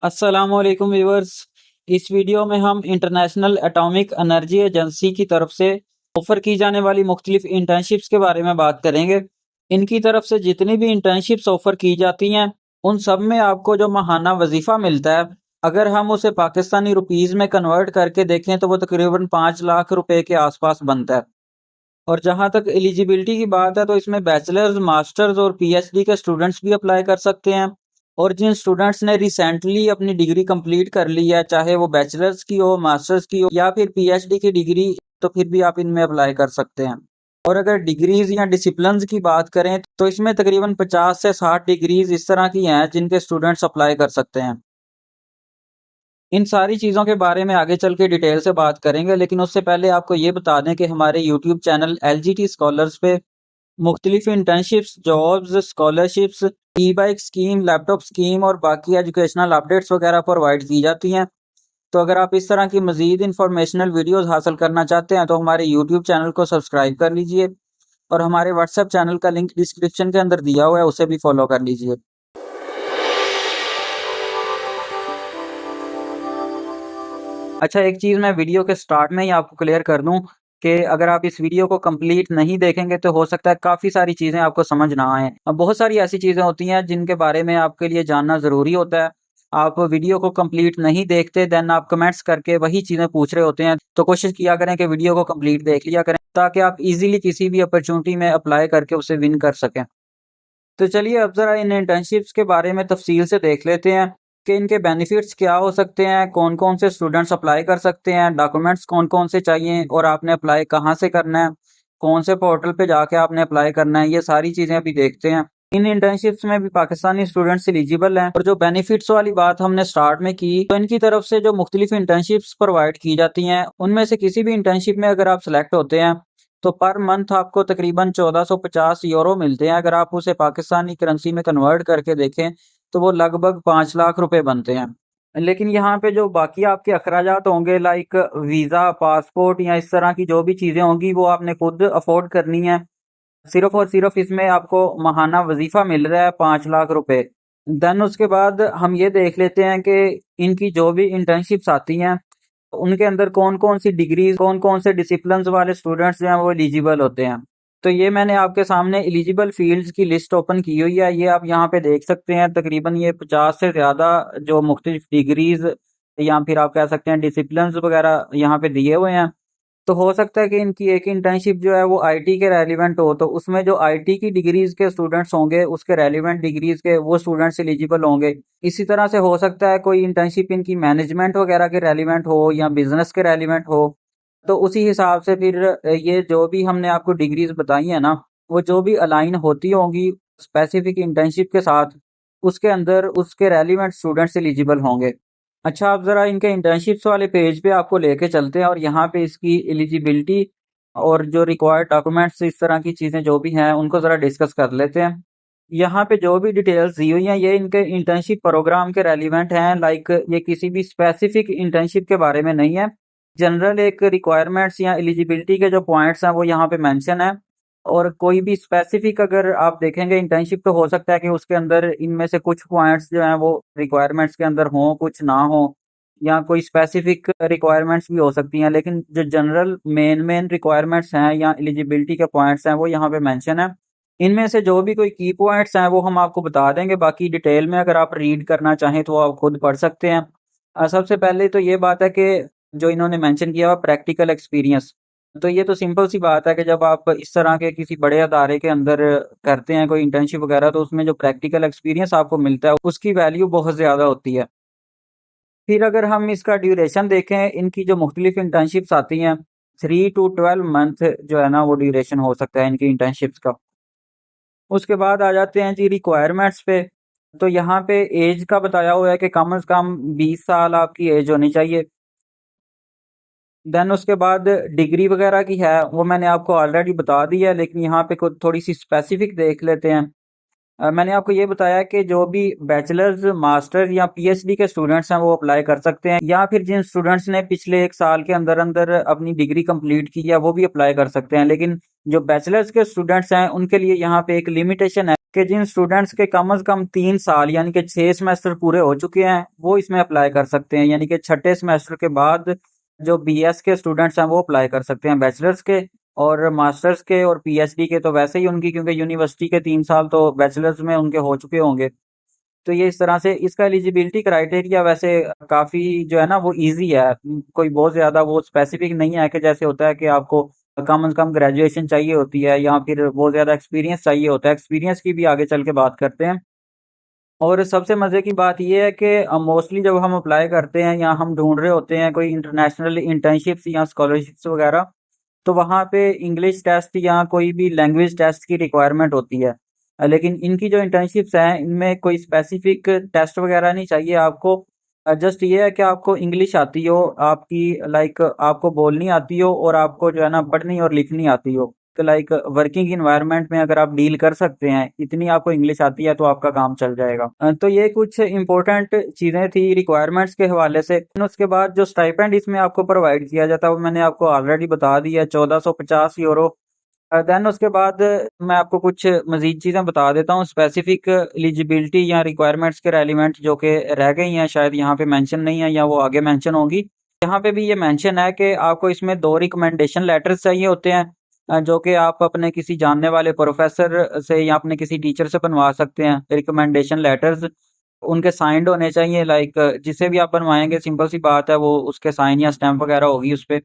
अस्सलामुअलैकुम व्यूअर्स। इस वीडियो में हम इंटरनेशनल एटॉमिक एनर्जी एजेंसी की तरफ से ऑफ़र की जाने वाली मुख्तलिफ इंटर्नशिप्स के बारे में बात करेंगे। इनकी तरफ से जितनी भी इंटर्नशिप्स ऑफ़र की जाती हैं उन सब में आपको जो माहाना वजीफ़ा मिलता है, अगर हम उसे पाकिस्तानी रुपीज़ में कन्वर्ट करके देखें तो वो तकरीबन 5 लाख रुपए के आसपास बनता है। और जहाँ तक एलिजिबिलिटी की बात है तो इसमें बैचलर्स, मास्टर्स और पीएचडी के स्टूडेंट्स भी अप्लाई कर सकते हैं। और जिन स्टूडेंट्स ने रिसेंटली अपनी डिग्री कंप्लीट कर ली है, चाहे वो बैचलर्स की हो, मास्टर्स की हो या फिर पीएचडी की डिग्री, तो फिर भी आप इनमें अप्लाई कर सकते हैं। और अगर डिग्रीज या डिसिप्लिन्स की बात करें तो इसमें तकरीबन 50 से 60 डिग्रीज इस तरह की हैं जिनके स्टूडेंट्स अप्लाई कर सकते हैं। इन सारी चीज़ों के बारे में आगे चल के डिटेल से बात करेंगे, लेकिन उससे पहले आपको ये बता दें कि हमारे यूट्यूब चैनल LGT स्कॉलर्स पे मुख्तलिफ इंटर्नशिप्स, जॉब्स, स्कॉलरशिप्स, ई बाइक स्कीम, लैपटॉप स्कीम और बाकी एजुकेशनल अपडेट्स वगैरह प्रोवाइड की जाती हैं। तो अगर आप इस तरह की मज़ीद इंफॉर्मेशनल वीडियोस हासिल करना चाहते हैं तो हमारे यूट्यूब चैनल को सब्सक्राइब कर लीजिए और हमारे व्हाट्सएप चैनल का लिंक डिस्क्रिप्शन के अंदर दिया हुआ है, उसे भी फॉलो कर लीजिए। अच्छा, एक चीज़ मैं वीडियो के स्टार्ट में ही आपको क्लियर कर दूं कि अगर आप इस वीडियो को कंप्लीट नहीं देखेंगे तो हो सकता है काफ़ी सारी चीज़ें आपको समझ ना आएँ। अब बहुत सारी ऐसी चीज़ें होती हैं जिनके बारे में आपके लिए जानना ज़रूरी होता है। आप वीडियो को कंप्लीट नहीं देखते, देन आप कमेंट्स करके वही चीज़ें पूछ रहे होते हैं। तो कोशिश किया करें कि वीडियो को कंप्लीट देख लिया करें ताकि आप ईज़िली किसी भी अपॉर्चुनिटी में अप्लाई करके उसे विन कर सकें। तो चलिए अब ज़रा इन इंटर्नशिप्स के बारे में तफसील से देख लेते हैं कि इनके बेनिफिट्स क्या हो सकते हैं, कौन कौन से स्टूडेंट्स अप्लाई कर सकते हैं, डॉक्यूमेंट्स कौन कौन से चाहिए और आपने अप्लाई कहाँ से करना है, कौन से पोर्टल पे जाके आपने अप्लाई करना है, ये सारी चीज़ें अभी देखते हैं। इन इंटर्नशिप्स में भी पाकिस्तानी स्टूडेंट्स एलिजिबल हैं। और जो बेनिफिट्स वाली बात हमने स्टार्ट में की, तो इनकी तरफ से जो मुख्तलिफ इंटर्नशिप्स प्रोवाइड की जाती हैं उनमें से किसी भी इंटर्नशिप में अगर आप सेलेक्ट होते हैं तो पर मंथ आपको तकरीबन 1450 यूरो मिलते हैं। अगर आप उसे पाकिस्तानी करेंसी में कन्वर्ट करके देखें तो वो लगभग 5 लाख रुपए बनते हैं। लेकिन यहाँ पे जो बाकी आपके अखराजात होंगे, लाइक वीज़ा, पासपोर्ट या इस तरह की जो भी चीज़ें होंगी, वो आपने खुद अफोर्ड करनी है। सिर्फ और सिर्फ इसमें आपको माहाना वजीफा मिल रहा है 5 लाख रुपए। देन उसके बाद हम ये देख लेते हैं कि इनकी जो भी इंटर्नशिप्स आती हैं उनके अंदर कौन कौन सी डिग्रीज, कौन कौन से डिसिप्लिन वाले स्टूडेंट्स जो हैं वो एलिजिबल होते हैं। तो ये मैंने आपके सामने एलिजिबल फील्ड्स की लिस्ट ओपन की हुई है, ये आप यहाँ पे देख सकते हैं। तकरीबन ये 50 से ज़्यादा जो मुख्तलिफ डिग्रीज या फिर आप कह सकते हैं डिसिप्लिन वगैरह यहाँ पे दिए हुए हैं। तो हो सकता है कि इनकी एक इंटर्नशिप जो है वो आईटी के रेलिवेंट हो, तो उसमें जो आईटी की डिग्रीज के स्टूडेंट्स होंगे उसके रेलिवेंट डिग्रीज के वो स्टूडेंट्स एलिजिबल होंगे। इसी तरह से हो सकता है कोई इंटर्नशिप इनकी मैनेजमेंट वगैरह के रेलिवेंट हो या बिजनेस के रेलिवेंट हो। तो उसी हिसाब से फिर ये जो भी हमने आपको डिग्रीज बताई है ना, वो जो भी अलाइन होती होंगी स्पेसिफिक इंटर्नशिप के साथ, उसके अंदर उसके रेलिवेंट स्टूडेंट्स एलिजिबल होंगे। अच्छा, आप ज़रा इनके इंटर्नशिप्स वाले पेज पे आपको लेके चलते हैं और यहाँ पे इसकी एलिजिबिलिटी और जो रिक्वायर्ड डॉक्यूमेंट्स, इस तरह की चीज़ें जो भी हैं उनको ज़रा डिस्कस कर लेते हैं। यहाँ पे जो भी डिटेल्स दी हुई हैं ये इनके इंटर्नशिप प्रोग्राम के रेलिवेंट हैं, लाइक ये किसी भी स्पेसिफिक इंटर्नशिप के बारे में नहीं है। जनरल एक रिक्वायरमेंट्स या एलिजिबिलिटी के जो पॉइंट्स हैं वो यहाँ पे मेंशन है। और कोई भी स्पेसिफिक अगर आप देखेंगे इंटर्नशिप, तो हो सकता है कि उसके अंदर इनमें से कुछ पॉइंट्स जो हैं वो रिक्वायरमेंट्स के अंदर हों, कुछ ना हो, या कोई स्पेसिफिक रिक्वायरमेंट्स भी हो सकती हैं। लेकिन जो जनरल मेन रिक्वायरमेंट्स हैं या एलिजिबिलिटी के पॉइंट्स हैं वो यहाँ पे मेंशन है। इनमें से जो भी कोई की पॉइंट्स हैं वो हम आपको बता देंगे, बाकी डिटेल में अगर आप रीड करना चाहें तो आप खुद पढ़ सकते हैं। सबसे पहले तो ये बात है कि जो इन्होंने मेंशन किया हुआ प्रैक्टिकल एक्सपीरियंस, तो ये तो सिंपल सी बात है कि जब आप इस तरह के किसी बड़े अदारे के अंदर करते हैं कोई इंटर्नशिप वगैरह, तो उसमें जो प्रैक्टिकल एक्सपीरियंस आपको मिलता है उसकी वैल्यू बहुत ज़्यादा होती है। फिर अगर हम इसका ड्यूरेशन देखें, इनकी जो मुख्तलिफ इंटर्नशिप्स आती हैं 3 to 12 मंथ जो है ना वो ड्यूरेशन हो सकता है इनकी इंटर्नशिप्स का। उसके बाद आ जाते हैं जी रिक्वायरमेंट्स पे। तो यहाँ पे एज का बताया हुआ है कि कम से कम 20 साल आपकी एज होनी चाहिए। देन उसके बाद डिग्री वगैरह की है वो मैंने आपको ऑलरेडी बता दी है, लेकिन यहाँ पे कुछ थोड़ी सी स्पेसिफिक देख लेते हैं। मैंने आपको ये बताया कि जो भी बैचलर्स, मास्टर्स या पीएचडी के स्टूडेंट्स हैं वो अप्लाई कर सकते हैं, या फिर जिन स्टूडेंट्स ने पिछले 1 साल के अंदर अंदर अपनी डिग्री कंप्लीट की है वो भी अप्लाई कर सकते हैं। लेकिन जो बैचलर्स के स्टूडेंट्स हैं उनके लिए यहाँ पे एक लिमिटेशन है कि जिन स्टूडेंट्स के कम से कम 3 साल यानी कि 6 सेमेस्टर पूरे हो चुके हैं, वो इसमें अप्लाई कर सकते हैं। यानी कि छठे सेमेस्टर के बाद जो बीएस के स्टूडेंट्स हैं, वो अप्लाई कर सकते हैं बैचलर्स के, और मास्टर्स के और पीएचडी के तो वैसे ही उनकी, क्योंकि यूनिवर्सिटी के 3 साल तो बैचलर्स में उनके हो चुके होंगे। तो ये इस तरह से इसका एलिजिबिलिटी क्राइटेरिया वैसे काफ़ी जो है ना वो ईज़ी है। कोई बहुत ज़्यादा वो स्पेसिफिक नहीं है कि जैसे होता है कि आपको कम से कम ग्रेजुएशन चाहिए होती है या फिर बहुत ज़्यादा एक्सपीरियंस चाहिए होता है। एक्सपीरियंस की भी आगे चल के बात करते हैं। और सबसे मज़े की बात ये है कि मोस्टली जब हम अप्लाई करते हैं या हम ढूँढ रहे होते हैं कोई इंटरनेशनल इंटर्नशिप्स या स्कॉलरशिप्स वगैरह, तो वहाँ पे इंग्लिश टेस्ट या कोई भी लैंग्वेज टेस्ट की रिक्वायरमेंट होती है। लेकिन इनकी जो इंटर्नशिप्स हैं, इनमें कोई स्पेसिफिक टेस्ट वगैरह नहीं चाहिए आपको। जस्ट ये है कि आपको इंग्लिश आती हो, आपकी लाइक आपको बोलनी आती हो और आपको जो है ना पढ़नी और लिखनी आती हो। तो लाइक वर्किंग इन्वायरमेंट में अगर आप डील कर सकते हैं, इतनी आपको इंग्लिश आती है तो आपका काम चल जाएगा। तो ये कुछ इंपॉर्टेंट चीज़ें थी रिक्वायरमेंट्स के हवाले से। उसके बाद जो स्टाइपेंड इसमें आपको प्रोवाइड किया जाता है वो मैंने आपको ऑलरेडी बता दिया, 1450 यूरो। देन उसके बाद मैं आपको कुछ मज़ीद चीज़ें बता देता हूँ स्पेसिफिक एलिजिबिलिटी या रिक्वायरमेंट्स के रेलिवेंट जो कि रह गई हैं, शायद यहाँ पे मेंशन नहीं है या वो आगे मेंशन होंगी। यहाँ पे भी ये मेंशन है कि आपको इसमें 2 रिकमेंडेशन लेटर्स चाहिए होते हैं, जो कि आप अपने किसी जानने वाले प्रोफेसर से या अपने किसी टीचर से बनवा सकते हैं। रिकमेंडेशन लेटर्स उनके साइंड होने चाहिए, लाइक जिसे भी आप बनवाएंगे सिंपल सी बात है वो उसके साइन या स्टैम्प वगैरह होगी उस पे।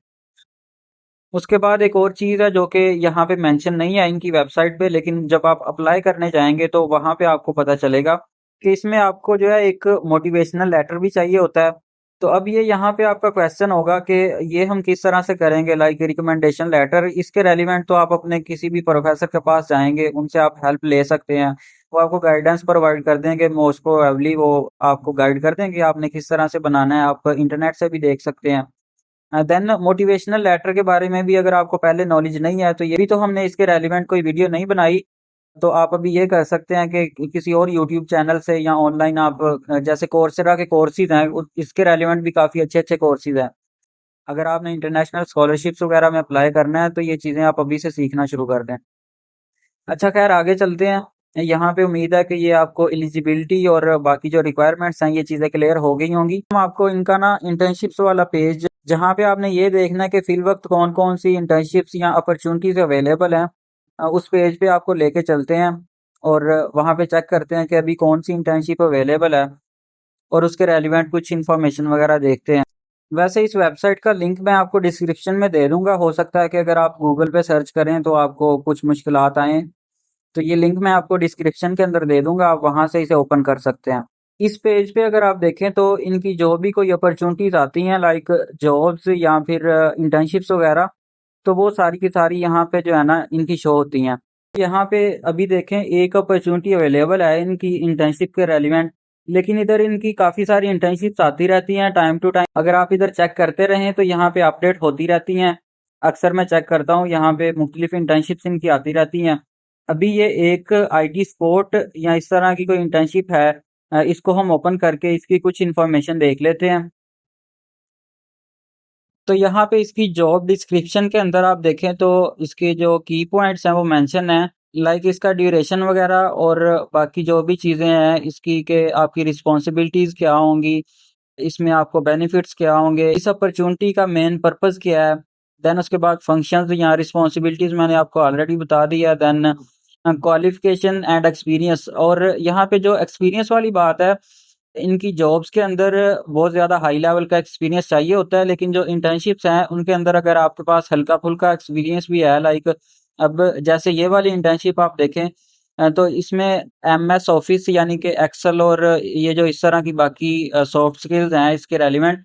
उसके बाद एक और चीज़ है जो कि यहाँ पे मेंशन नहीं है इनकी वेबसाइट पे, लेकिन जब आप अप्लाई करने जाएंगे तो वहाँ पे आपको पता चलेगा कि इसमें आपको जो है एक मोटिवेशनल लेटर भी चाहिए होता है। तो अब ये यहाँ पे आपका क्वेश्चन होगा कि ये हम किस तरह से करेंगे, लाइक रिकमेंडेशन लेटर इसके रेलिवेंट तो आप अपने किसी भी प्रोफेसर के पास जाएंगे, उनसे आप हेल्प ले सकते हैं। वो आपको गाइडेंस प्रोवाइड कर देंगे, मोस्ट प्रोबेबली वो आपको गाइड कर देंगे आपने किस तरह से बनाना है, आप इंटरनेट से भी देख सकते हैं। देन मोटिवेशनल लेटर के बारे में भी अगर आपको पहले नॉलेज नहीं है तो ये भी तो हमने इसके रेलिवेंट कोई वीडियो नहीं बनाई। तो आप अभी ये कर सकते हैं कि किसी और यूट्यूब चैनल से या ऑनलाइन आप जैसे कोर्सेरा के कोर्सेज हैं इसके रेलिवेंट भी काफ़ी अच्छे अच्छे कोर्सेज हैं। अगर आपने इंटरनेशनल स्कॉलरशिप्स वगैरह में अप्लाई करना है तो ये चीज़ें आप अभी से सीखना शुरू कर दें। अच्छा खैर आगे चलते हैं। यहाँ पे उम्मीद है कि ये आपको एलिजिबिलिटी और बाकी जो रिक्वायरमेंट्स हैं ये चीज़ें क्लियर हो गई होंगी। हम आपको इनका ना इंटर्नशिप्स वाला पेज जहाँ पे आपने ये देखना है कि फिल वक्त कौन कौन सी इंटर्नशिप्स या अपॉर्चुनिटीज़ अवेलेबल हैं, उस पेज पे आपको लेके चलते हैं और वहाँ पे चेक करते हैं कि अभी कौन सी इंटर्नशिप अवेलेबल है और उसके रेलिवेंट कुछ इन्फॉर्मेशन वगैरह देखते हैं। वैसे इस वेबसाइट का लिंक मैं आपको डिस्क्रिप्शन में दे दूंगा, हो सकता है कि अगर आप गूगल पे सर्च करें तो आपको कुछ मुश्किलात आएँ। तो ये लिंक मैं आपको डिस्क्रिप्शन के अंदर दे दूंगा, आप वहां से इसे ओपन कर सकते हैं। इस पेज पे अगर आप देखें तो इनकी जो भी कोई अपॉर्चुनिटीज आती हैं लाइक जॉब्स या फिर इंटर्नशिप्स वगैरह, तो वो सारी की सारी यहाँ पे जो है ना इनकी शो होती हैं। यहाँ पे अभी देखें एक अपॉर्चुनिटी अवेलेबल है इनकी इंटर्नशिप के रेलिवेंट, लेकिन इधर इनकी काफ़ी सारी इंटर्नशिप्स आती रहती हैं टाइम टू टाइम। अगर आप इधर चेक करते रहें तो यहाँ पे अपडेट होती रहती हैं। अक्सर मैं चेक करता हूँ यहाँ पे मुख्तलिफ इंटर्नशिप्स इनकी आती रहती हैं। अभी ये एक आईटी सपोर्ट या इस तरह की कोई इंटर्नशिप है, इसको हम ओपन करके इसकी कुछ इन्फॉर्मेशन देख लेते हैं। तो यहाँ पे इसकी जॉब डिस्क्रिप्शन के अंदर आप देखें तो इसके जो की पॉइंट्स हैं वो मेंशन है, लाइक इसका ड्यूरेशन वगैरह और बाकी जो भी चीज़ें हैं इसकी के आपकी रिस्पॉन्सिबिलिटीज़ क्या होंगी, इसमें आपको बेनिफिट्स क्या होंगे, इस अपॉर्चुनिटी का मेन पर्पस क्या है। देन उसके बाद फंक्शंस या रिस्पॉन्सिबिलिटीज़ मैंने आपको ऑलरेडी बता दिया। देन क्वालिफिकेशन एंड एक्सपीरियंस, और यहाँ पे जो एक्सपीरियंस वाली बात है, इनकी जॉब्स के अंदर बहुत ज़्यादा हाई लेवल का एक्सपीरियंस चाहिए होता है, लेकिन जो इंटर्नशिप्स हैं उनके अंदर अगर आपके पास हल्का फुल्का एक्सपीरियंस भी है, लाइक अब जैसे ये वाली इंटर्नशिप आप देखें, तो इसमें एमएस ऑफिस यानी कि एक्सेल और ये जो इस तरह की बाकी सॉफ्ट स्किल्स हैं इसके रेलिवेंट,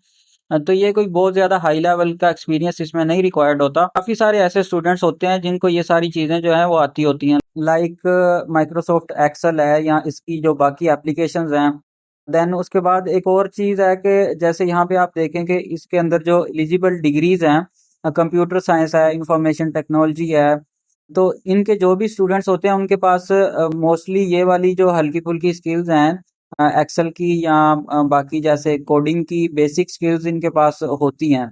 तो ये कोई बहुत ज़्यादा हाई लेवल का एक्सपीरियंस इसमें नहीं रिक्वायर्ड होता। काफ़ी सारे ऐसे स्टूडेंट्स होते हैं जिनको ये सारी चीज़ें जो हैं वो आती होती हैं, लाइक माइक्रोसॉफ्ट एक्सेल है या इसकी जो बाकी एप्लीकेशंस हैं। देन उसके बाद एक और चीज़ है कि जैसे यहाँ पे आप देखें कि इसके अंदर जो एलिजिबल डिग्रीज़ हैं, कंप्यूटर साइंस है, इंफॉर्मेशन टेक्नोलॉजी है, तो इनके जो भी स्टूडेंट्स होते हैं उनके पास मोस्टली ये वाली जो हल्की फुल्की स्किल्स हैं, एक्सेल की या बाकी जैसे कोडिंग की बेसिक स्किल्स इनके पास होती हैं।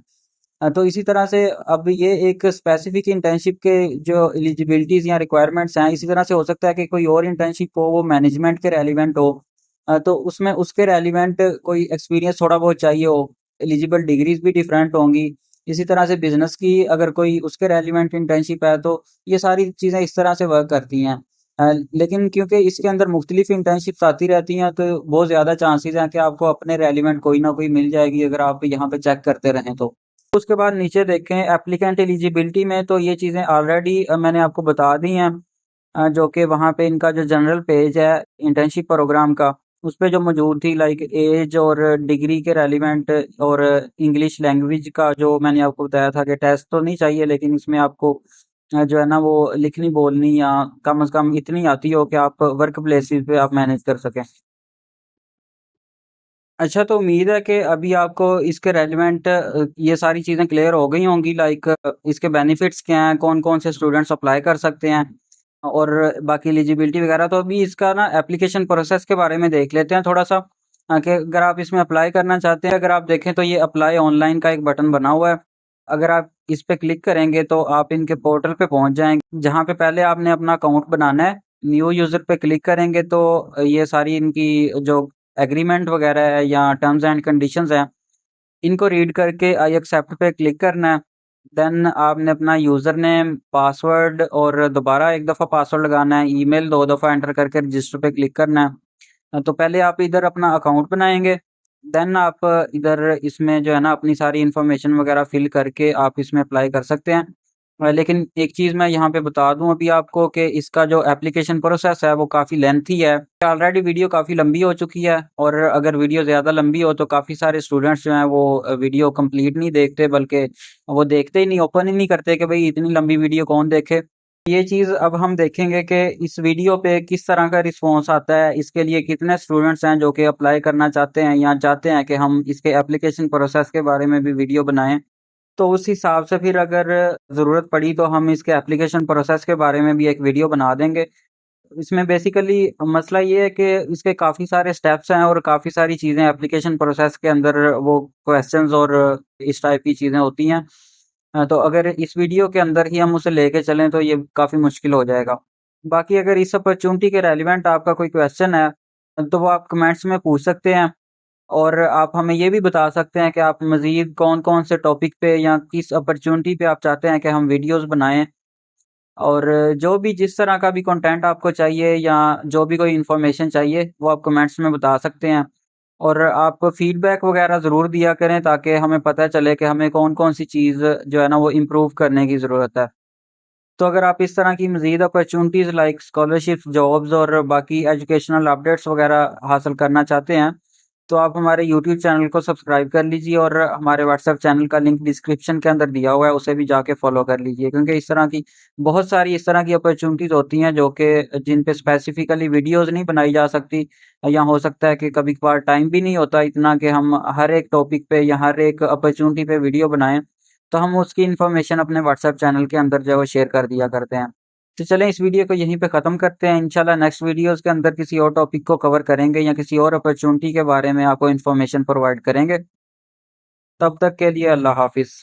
तो इसी तरह से अब ये एक स्पेसिफिक इंटर्नशिप के जो एलिजिबिलिटीज़ या रिक्वायरमेंट्स हैं, इसी तरह से हो सकता है कि कोई और इंटर्नशिप हो वो मैनेजमेंट के रेलिवेंट हो, तो उसमें उसके रेलिवेंट कोई एक्सपीरियंस थोड़ा बहुत चाहिए हो, एलिजिबल डिग्रीज भी डिफरेंट होंगी। इसी तरह से बिजनेस की अगर कोई उसके रेलिवेंट इंटर्नशिप है तो ये सारी चीज़ें इस तरह से वर्क करती हैं। लेकिन क्योंकि इसके अंदर मुख्तलिफ इंटर्नशिप्स आती रहती हैं तो बहुत ज़्यादा चांसेस हैं कि आपको अपने रेलिवेंट कोई ना कोई मिल जाएगी अगर आप यहाँ पे चेक करते रहें तो। उसके बाद नीचे देखें एप्लीकेंट एलिजिबिलिटी में, तो ये चीज़ें ऑलरेडी मैंने आपको बता दी हैं, जो कि वहाँ पे इनका जो जनरल पेज है इंटर्नशिप प्रोग्राम का, उस पे जो मौजूद थी लाइक एज और डिग्री के रेलिवेंट और इंग्लिश लैंग्वेज का जो मैंने आपको बताया था कि टेस्ट तो नहीं चाहिए, लेकिन इसमें आपको जो है ना वो लिखनी बोलनी या कम से कम इतनी आती हो कि आप वर्क प्लेसेस पे आप मैनेज कर सकें। अच्छा, तो उम्मीद है कि अभी आपको इसके रेलेवेंट ये सारी चीज़ें क्लियर हो गई होंगी, लाइक इसके बेनिफिट्स क्या हैं, कौन-कौन से स्टूडेंट्स अप्लाई कर सकते हैं और बाकी एलिजिबिलिटी वगैरह। तो अभी इसका ना एप्लीकेशन प्रोसेस के बारे में देख लेते हैं थोड़ा-सा, कि अगर आप इसमें अप्लाई करना चाहते हैं, अगर आप देखें तो ये अप्लाई ऑनलाइन का एक बटन बना हुआ है। अगर आप इस पे क्लिक करेंगे तो आप इनके पोर्टल पे पहुँच जाएँगे, जहाँ पे पहले आपने अपना अकाउंट बनाना है। न्यू यूज़र पे क्लिक करेंगे तो ये सारी इनकी जो एग्रीमेंट वगैरह है या टर्म्स एंड कंडीशंस हैं, इनको रीड करके आई एक्सेप्ट पे क्लिक करना है। देन आपने अपना यूज़र नेम, पासवर्ड और दोबारा एक दफ़ा पासवर्ड लगाना है, ईमेल 2 दफ़ा एंटर करके रजिस्टर पे क्लिक करना है। तो पहले आप इधर अपना अकाउंट बनाएँगे, देन आप इधर इसमें जो है ना अपनी सारी इन्फॉर्मेशन वगैरह फ़िल करके आप इसमें अप्लाई कर सकते हैं। लेकिन एक चीज़ मैं यहाँ पे बता दूँ अभी आपको कि इसका जो एप्लीकेशन प्रोसेस है वो काफ़ी लेंथी है। ऑलरेडी वीडियो काफ़ी लंबी हो चुकी है और अगर वीडियो ज़्यादा लंबी हो तो काफ़ी सारे स्टूडेंट्स जो हैं वो वीडियो कंप्लीट नहीं देखते, बल्कि वो देखते ही नहीं, ओपन ही नहीं करते कि भाई इतनी लंबी वीडियो कौन देखे। ये चीज़ अब हम देखेंगे कि इस वीडियो पे किस तरह का रिस्पॉन्स आता है, इसके लिए कितने स्टूडेंट्स हैं जो कि अप्लाई करना चाहते हैं या चाहते हैं कि हम इसके एप्लीकेशन प्रोसेस के बारे में भी वीडियो बनाएँ। तो उस हिसाब से फिर अगर ज़रूरत पड़ी तो हम इसके एप्लीकेशन प्रोसेस के बारे में भी एक वीडियो बना देंगे। इसमें बेसिकली मसला ये है कि इसके काफ़ी सारे स्टेप्स हैं और काफ़ी सारी चीज़ें एप्लीकेशन प्रोसेस के अंदर वो क्वेश्चंस और इस टाइप की चीज़ें होती हैं। तो अगर इस वीडियो के अंदर ही हम उसे लेके चलें तो ये काफ़ी मुश्किल हो जाएगा। बाकी अगर इस अपॉर्च्युनिटी के रेलेवेंट आपका कोई क्वेश्चन है, तो वो आप कमेंट्स में पूछ सकते हैं और आप हमें ये भी बता सकते हैं कि आप मज़ीद कौन-कौन से टॉपिक पे या किस अपॉर्च्युनिटी पे आप चाहते हैं कि हम वीडियोज़ बनाएँ। और जो भी जिस तरह का भी कंटेंट आपको चाहिए या जो भी कोई इन्फॉर्मेशन चाहिए, वो आप कमेंट्स में बता सकते हैं। और आप फीडबैक वगैरह ज़रूर दिया करें ताकि हमें पता चले कि हमें कौन-कौन सी चीज़ जो है ना वो इम्प्रूव करने की ज़रूरत है। तो अगर आप इस तरह की मज़ीद अपॉर्च्युनिटीज़ लाइक स्कॉलरशिप्स, जॉब्स और बाकी एजुकेशनल अपडेट्स वगैरह हासिल करना चाहते हैं, तो आप हमारे यूट्यूब चैनल को सब्सक्राइब कर लीजिए और हमारे व्हाट्सएप चैनल का लिंक डिस्क्रिप्शन के अंदर दिया हुआ है, उसे भी जाके फ़ॉलो कर लीजिए। क्योंकि इस तरह की बहुत सारी इस तरह की अपॉर्च्युनिटीज़ होती हैं जो कि जिन पे स्पेसिफ़िकली वीडियोज़ नहीं बनाई जा सकती, या हो सकता है कि कभी-कभार टाइम भी नहीं होता इतना कि हम हर एक टॉपिक पे या हर एक अपॉर्च्युनिटी पे वीडियो बनाएँ। तो हम उसकी इन्फॉर्मेशन अपने व्हाट्सएप चैनल के अंदर जो है वो शेयर कर दिया करते हैं। तो चलें इस वीडियो को यहीं पे ख़त्म करते हैं। इंशाल्लाह नेक्स्ट वीडियोज़ के अंदर किसी और टॉपिक को कवर करेंगे या किसी और अपॉर्च्युनिटी के बारे में आपको इन्फॉर्मेशन प्रोवाइड करेंगे। तब तक के लिए अल्लाह हाफ़िज़।